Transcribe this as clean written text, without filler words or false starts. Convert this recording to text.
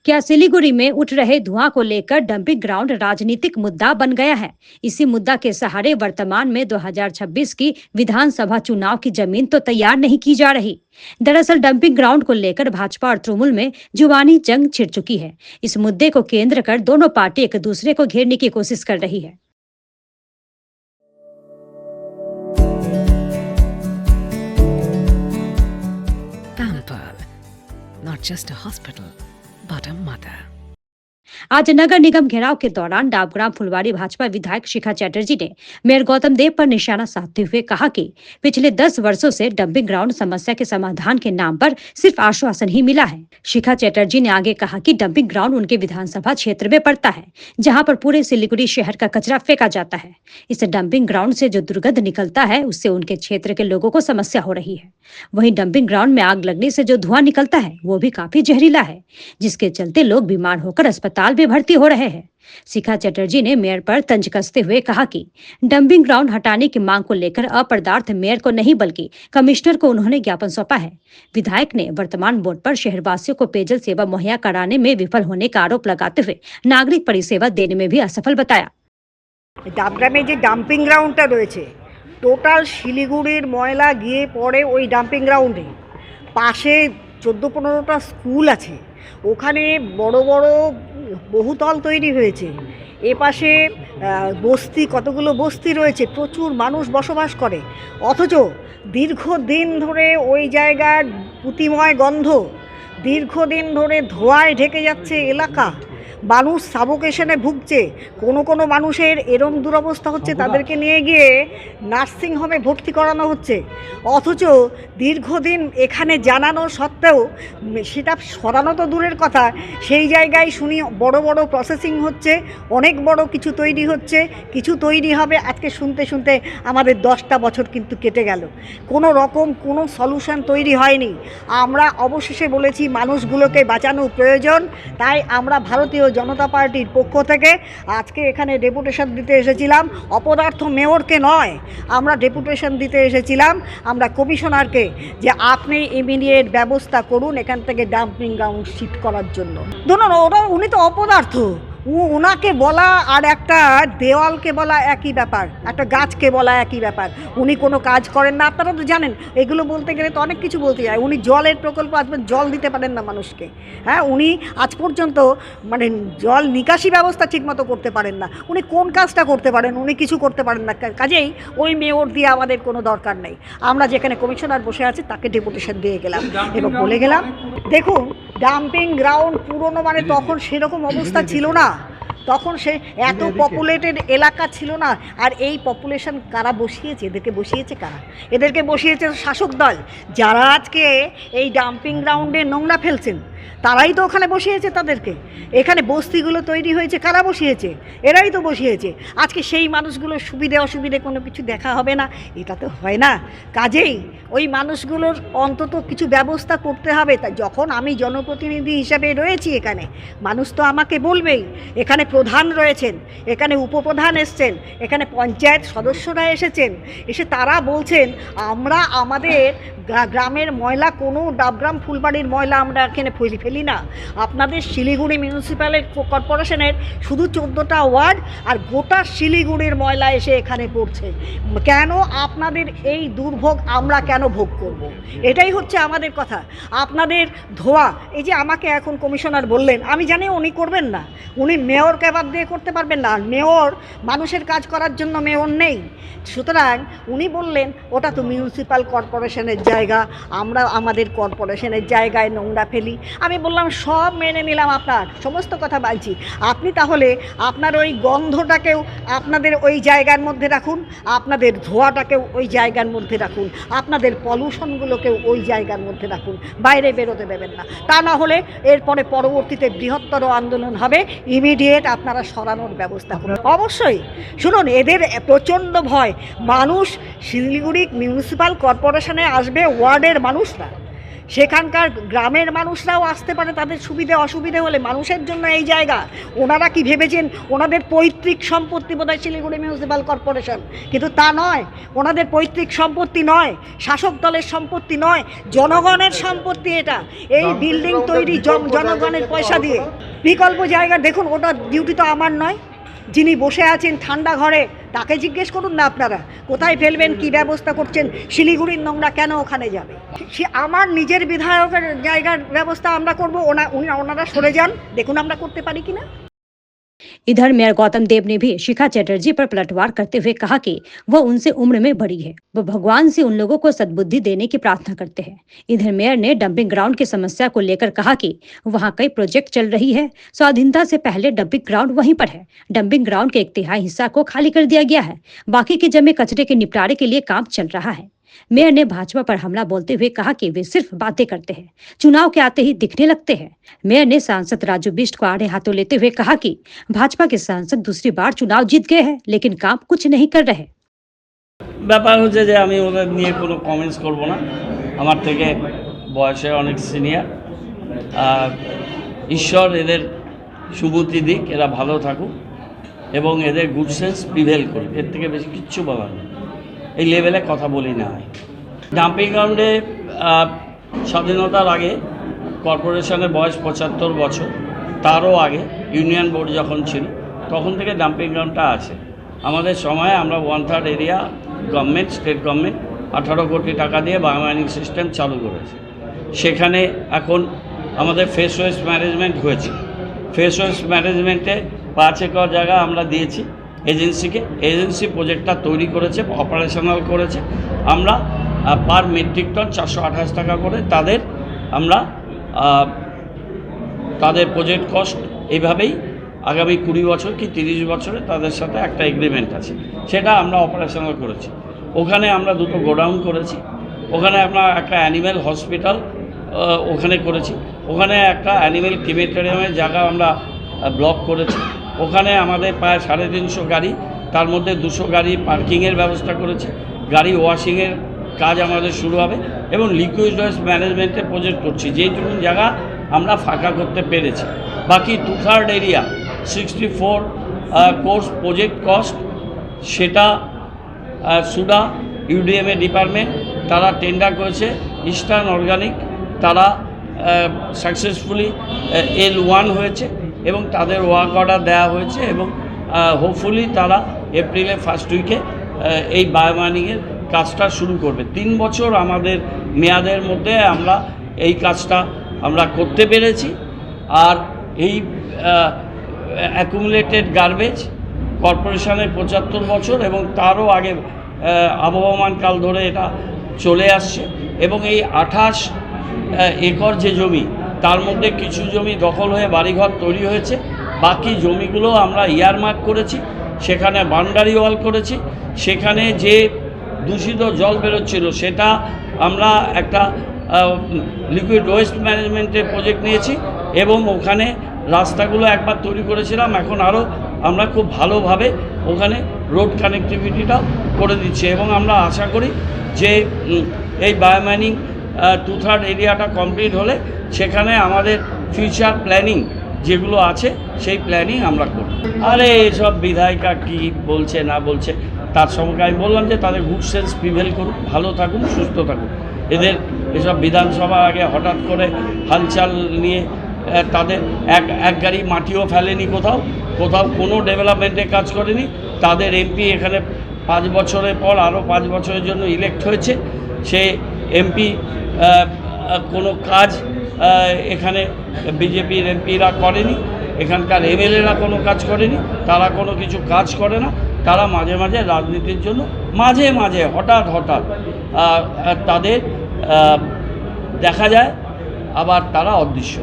क्या सिलीगुड़ी में उठ रहे धुआं को लेकर डंपिंग ग्राउंड राजनीतिक मुद्दा बन गया है? इसी मुद्दा के सहारे वर्तमान में 2026 की विधानसभा चुनाव की जमीन तो तैयार नहीं की जा रही। दरअसल डंपिंग ग्राउंड को लेकर भाजपा और तृणमूल में जुबानी जंग छिड़ चुकी है। इस मुद्दे को केंद्र कर दोनों पार्टी एक दूसरे को घेरने की कोशिश कर रही है। Pamper, not just a hospital, but a mother. आज नगर निगम घेराव के दौरान डाबग्राम फुलवारी भाजपा विधायक शिखा चैटर्जी ने मेयर गौतम देव पर निशाना साधते हुए कहा कि पिछले 10 वर्षों से डंपिंग ग्राउंड समस्या के समाधान के नाम पर सिर्फ आश्वासन ही मिला है। शिखा चैटर्जी ने आगे कहा कि डंपिंग ग्राउंड उनके विधानसभा क्षेत्र में पड़ता है, जहां पर पूरे सिलीगुड़ी शहर का कचरा फेंका जाता है। इस डंपिंग ग्राउंड से जो दुर्गंध निकलता है, उससे उनके क्षेत्र के लोगों को समस्या हो रही है। वहीं डंपिंग ग्राउंड में आग लगने से जो धुआं निकलता है, वो भी काफी जहरीला है, जिसके चलते लोग बीमार होकर अस्पताल में भर्ती हो रहे हैं। शिखा चैटर्जी ने मेयर पर तंज कसते हुए कहा कि डंपिंग ग्राउंड हटाने की मांग को लेकर अपरदार्थ मेयर को नहीं बल्कि कमिश्नर को उन्होंने ज्ञापन सौंपा है। विधायक ने वर्तमान बोर्ड पर शहरवासियों को पेयजल सेवा मुहैया कराने में विफल होने का आरोप लगाते हुए नागरिक परिसेवा देने में भी असफल बताया। ডাবগ্রামে যে ডাম্পিং গ্রাউন্ডটা রয়েছে, টোটাল শিলিগুড়ির ময়লা গিয়ে পড়ে ওই ডাম্পিং গ্রাউন্ডে। পাশে 14-15টা স্কুল আছে, ওখানে বড় বড় বহুতল তৈরি হয়েছে। এপাশে বস্তি, কতগুলো বস্তি রয়েছে, প্রচুর মানুষ বসবাস করে। অথচ দীর্ঘদিন ধরে ওই জায়গার পুঁতিময় গন্ধ, দীর্ঘদিন ধরে ধোঁয়ায় ঢেকে যাচ্ছে এলাকা। মানুষ সাফোকেশনে ভুগছে। কোনো মানুষের এরম দুরবস্থা হচ্ছে, তাদেরকে নিয়ে গিয়ে নার্সিং হোমে ভর্তি করানো হচ্ছে। অথচ দীর্ঘদিন এখানে জানানো সত্ত্বেও সেটা সরানো তো দূরের কথা, সেই জায়গায় শুনি বড় বড় প্রসেসিং হচ্ছে, অনেক বড় কিছু তৈরি হচ্ছে, কিছু তৈরি হবে। আজকে শুনতে শুনতে আমাদের 10টা বছর কিন্তু কেটে গেল, কোনো রকম কোনো সলিউশন তৈরি হয়নি। আমরা অবশেষে বলেছি মানুষগুলোকে বাঁচানো প্রয়োজন, তাই আমরা ভারতীয় জনতা পার্টির পক্ষ থেকে আজকে এখানে ডেপুটেশন দিতে এসেছিলাম। অপদার্থ মেয়রকে নয়, আমরা ডেপুটেশন দিতে এসেছিলাম আমরা কমিশনারকে, যে আপনি ইমিডিয়েট ব্যবস্থা করুন এখান থেকে ডাম্পিং গ্রাউন্ড শিফট করার জন্য। ধরুন উনি তো অপদার্থ, ওনাকে বলা আর একটা দেওয়ালকে বলা একই ব্যাপার, একটা গাছকে বলা একই ব্যাপার। উনি কোনো কাজ করেন না, আপনারা তো জানেন। এগুলো বলতে গেলে তো অনেক কিছু বলতে যায়। উনি জলের প্রকল্প আসবেন, জল দিতে পারেন না মানুষকে। হ্যাঁ, উনি আজ পর্যন্ত মানে জল নিকাশি ব্যবস্থা ঠিকমতো করতে পারেন না। উনি কোন কাজটা করতে পারেন? উনি কিছু করতে পারেন না। কাজেই ওই মেয়র দিয়ে আমাদের কোনো দরকার নেই। আমরা যেখানে কমিশনার বসে আছি তাকে ডেপুটেশন দিয়ে গেলাম এবং বলে গেলাম, দেখুন ডাম্পিং গ্রাউন্ড পুরনো মানে তখন সেরকম অবস্থা ছিল না, তখন সে এত পপুলেটেড এলাকা ছিল না। আর এই পপুলেশন কারা বসিয়েছে? এদেরকে বসিয়েছে কারা? এদেরকে বসিয়েছে শাসক দল, যারা আজকে এই ডাম্পিং গ্রাউন্ডে নোংরা ফেলছেন, তারাই তো ওখানে বসিয়েছে তাদেরকে। এখানে বস্তিগুলো তৈরি হয়েছে, কারা বসিয়েছে? এরাই তো বসিয়েছে। আজকে সেই মানুষগুলোর সুবিধে অসুবিধে কোনো কিছু দেখা হবে না, এটা তো হয় না। কাজেই ওই মানুষগুলোর অন্তত কিছু ব্যবস্থা করতে হবে। তাই যখন আমি জনপ্রতিনিধি হিসাবে রয়েছি এখানে, মানুষ তো আমাকে বলবেই। এখানে প্রধান রয়েছেন, এখানে উপপ্রধান এসছেন, এখানে পঞ্চায়েত সদস্যরা এসেছেন, এসে তারা বলছেন আমরা আমাদের গ্রামের ময়লা, কোনো ডাবগ্রাম ফুলবাড়ির ময়লা আমরা এখানে ফেলি না। আপনাদের শিলিগুড়ি মিউনিসিপ্যাল কর্পোরেশনের শুধু 14টা ওয়ার্ড আর গোটা শিলিগুড়ির ময়লা এসে এখানে পড়ছে। কেন আপনাদের এই দুর্ভোগ আমরা কেন ভোগ করব? এটাই হচ্ছে আমাদের কথা। আপনাদের ধোয়া, এই যে আমাকে এখন কমিশনার বললেন, আমি জানি উনি করবেন না, উনি মেয়রকে বাদ দিয়ে করতে পারবেন না। মেয়র মানুষের কাজ করার জন্য মেয়র নেই। সুতরাং উনি বললেন ওটা তো মিউনিসিপ্যাল কর্পোরেশনের জায়গা, আমরা আমাদের কর্পোরেশনের জায়গায় নোংরা ফেলি। আমি বললাম সব মেনে নিলাম, আপনার সমস্ত কথা বলছি, আপনি তাহলে আপনার ওই গন্ধটাকেও আপনাদের ওই জায়গার মধ্যে রাখুন, আপনাদের ধোঁয়াটাকেও ওই জায়গার মধ্যে রাখুন, আপনাদের পলিউশনগুলোকেও ওই জায়গার মধ্যে রাখুন, বাইরে বেরোতে দেবেন না। তা না হলে এরপরে পরবর্তীতে বৃহত্তর আন্দোলন হবে, ইমিডিয়েট আপনারা সরানোর ব্যবস্থা করুন। অবশ্যই শুনুন, এদের প্রচণ্ড ভয়। মানুষ শিলিগুড়ি মিউনিসিপ্যাল কর্পোরেশনে আসবে ওয়ার্ডের মানুষরা, সেখানকার গ্রামের মানুষরাও আসতে পারে, তাদের সুবিধে অসুবিধে হলে। মানুষের জন্য এই জায়গা। ওনারা কি ভেবেছেন ওনাদের পৈতৃক সম্পত্তি বোধহয় শিলিগুড়ি মিউনিসিপ্যাল কর্পোরেশন, কিন্তু তা নয়। ওনাদের পৈতৃক সম্পত্তি নয়, শাসক দলের সম্পত্তি নয়, জনগণের সম্পত্তি এটা। এই বিল্ডিং তৈরি জনগণের পয়সা দিয়ে। বিকল্প জায়গা দেখুন, ওটা ডিউটি তো আমার নয়। যিনি বসে আছেন ঠান্ডা ঘরে তাকে জিজ্ঞেস করুন না আপনারা, কোথায় ফেলবেন, কি ব্যবস্থা করছেন। শিলিগুড়ির নোংরা কেন ওখানে যাবে? সে আমার নিজের বিধায়কের জায়গার ব্যবস্থা আমরা করবো, ওনারা সরে যান, দেখুন আমরা করতে পারি কিনা। इधर मेयर गौतम देव ने भी शिखा चैटर्जी पर पलटवार करते हुए कहा कि वह उनसे उम्र में बड़ी है, वह भगवान से उन लोगों को सद्बुद्धि देने की प्रार्थना करते हैं। इधर मेयर ने डंपिंग ग्राउंड की समस्या को लेकर कहा कि वहां कई प्रोजेक्ट चल रही है। स्वाधीनता से पहले डंपिंग ग्राउंड वहीं पर है। डंपिंग ग्राउंड के 1/3 हिस्सा को खाली कर दिया गया है, बाकी के जमे कचरे के निपटारे के लिए काम चल रहा है। मेयर ने भाजपा पर हमला बोलते हुए कहा कि वे सिर्फ बातें करते हैं, चुनाव के आते ही दिखने लगते हैं। मेयर ने सांसद राजू बिष्ट को आड़े हाथों लेते हुए कहा कि भाजपा के सांसद दूसरी बार चुनाव जीत गए हैं, लेकिन काम कुछ नहीं कर रहे। ব্যাপার হচ্ছে যে আমি ওদের নিয়ে কোনো কমেন্টস করব না। আমার থেকে বয়সে অনেক সিনিয়র। ঈশ্বর এদের সুবুদ্ধি দিক, এরা ভালো থাকুক এবং এদের গুড সেন্স প্রিভেল করুক। এর থেকে বেশি কিচ্ছু বলার নেই। এই লেভেলে কথা বলি না হয়। ডাম্পিং গ্রাউন্ডে স্বাধীনতার আগে কর্পোরেশনের বয়স 75 বছর, তারও আগে ইউনিয়ন বোর্ড যখন ছিল তখন থেকে ডাম্পিং গ্রাউন্ডটা আছে। আমাদের সময়ে আমরা 1/3 এরিয়া গভর্নমেন্ট, স্টেট গভর্নমেন্ট 18 কোটি টাকা দিয়ে বায়োমাইনিং সিস্টেম চালু করেছে। সেখানে এখন আমাদের ফ্রেশ ওয়েস্ট ম্যানেজমেন্ট হয়েছে। ফ্রেশ ওয়েস্ট ম্যানেজমেন্টে 5 একর জায়গা আমরা দিয়েছি এজেন্সিকে। এজেন্সি প্রজেক্টটা তৈরি করেছে, অপারেশনাল করেছে। আমরা পার মেট্রিক টন 428 টাকা করে আমরা তাদের প্রজেক্ট কস্ট এইভাবেই আগামী 20 বছর কি 30 বছরে তাদের সাথে একটা এগ্রিমেন্ট আছে, সেটা আমরা অপারেশনাল করেছি। ওখানে আমরা 2টো গোডাউন করেছি। ওখানে আমরা একটা অ্যানিম্যাল হসপিটাল ওখানে করেছি। ওখানে একটা অ্যানিম্যাল ক্রিমেটোরিয়ামের জায়গা আমরা ব্লক করেছি। ওখানে আমাদের প্রায় 350 গাড়ি, তার মধ্যে 200 গাড়ি পার্কিংয়ের ব্যবস্থা করেছে। গাড়ি ওয়াশিংয়ের কাজ আমাদের শুরু হবে এবং লিকুইড ওয়েস্ট ম্যানেজমেন্টের প্রজেক্ট করছি। যেইটুকু জায়গা আমরা ফাঁকা করতে পেরেছি। বাকি 2/3 এরিয়া 64 কোর্স প্রজেক্ট কস্ট, সেটা সুডা ইউডিএমএ ডিপার্টমেন্ট তারা টেন্ডার করেছে। ইস্টার্ন অর্গানিক তারা সাকসেসফুলি L1 হয়েছে এবং তাদের ওয়ার্ক অর্ডার দেওয়া হয়েছে এবং হোপফুলি তারা এপ্রিলের ফার্স্ট উইকে এই বায়োমাইনিংয়ের কাজটা শুরু করবে। 3 বছর আমাদের মেয়াদের মধ্যে আমরা এই কাজটা আমরা করতে পেরেছি। আর এই অ্যাকুমুলেটেড গার্বেজ কর্পোরেশনের 75 বছর এবং তারও আগে আবহমান কাল ধরে এটা চলে আসছে। এবং এই 28 একর যে জমি, তার মধ্যে কিছু জমি দখল হয়ে বাড়িঘর তৈরি হয়েছে। বাকি জমিগুলো আমরা ইয়ারমার্ক করেছি, সেখানে বাউন্ডারি ওয়াল করেছি। সেখানে যে দূষিত জল বেরোচ্ছিল সেটা আমরা একটা লিকুইড ওয়েস্ট ম্যানেজমেন্টের প্রজেক্ট নিয়েছি এবং ওখানে রাস্তাগুলো একবার তৈরি করেছিলাম। এখন আরও আমরা খুব ভালোভাবে ওখানে রোড কানেক্টিভিটিটাও করে দিচ্ছি এবং আমরা আশা করি যে এই বায়োমাইনিং 2/3 এরিয়াটা কমপ্লিট হলে সেখানে আমাদের ফিউচার প্ল্যানিং যেগুলো আছে সেই প্ল্যানিং আমরা করব। আরে এসব বিধায়িকা কী বলছে না বলছে তার সঙ্গে আমি বললাম যে তাদের গুড সেন্স প্রিভেল করুক, ভালো থাকুন, সুস্থ থাকুন। এদের এসব বিধানসভার আগে হঠাৎ করে হালচাল নিয়ে তাদের এক গাড়ি মাটিও ফেলেনি, কোথাও কোনো ডেভেলপমেন্টে কাজ করেনি। তাদের এমপি এখানে 5 বছরের পর আরও 5 বছরের জন্য ইলেক্ট হয়েছে। সে এমপি কোনো কাজ এখানে বিজেপির এমপিরা করেনি, এখানকার এমএলএরা কোনো কাজ করেনি, তারা কোনো কিছু কাজ করে না। তারা মাঝে মাঝে রাজনীতির জন্য মাঝে মাঝে হঠাৎ তাদের দেখা যায়, আবার তারা অদৃশ্য।